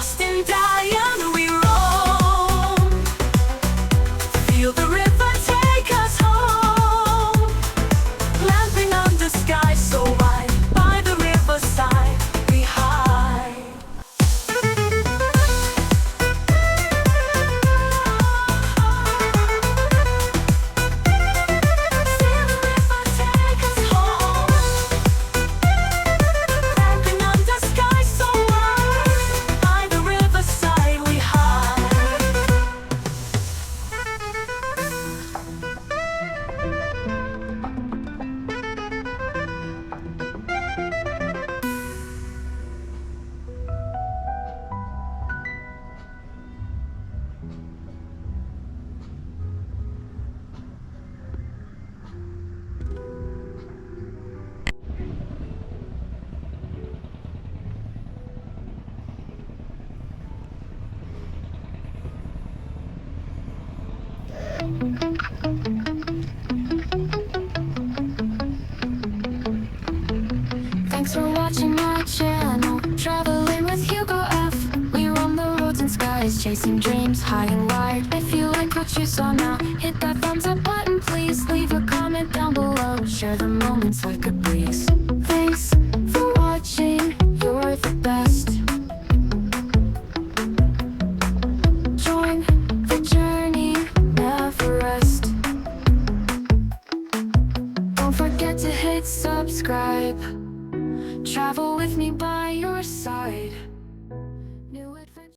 Lost in Dalyan we roam. Feel the river take us home. Glamping under skies so wide, by the riverside we hide. Feel the river take us home. Glamping under skies so wide, by the riverside we hide. Thanks for watching my channel, Traveling with HugoF. We roam the roads and skies, chasing dreams high and wide. If you like what you saw now, hit that thumbs up button, please. Leave a comment down below, share the moments like a breeze. Thanks for watching, you're the best. Join the journey, never rest. Don't forget to hit subscribe. Travel with me by your side.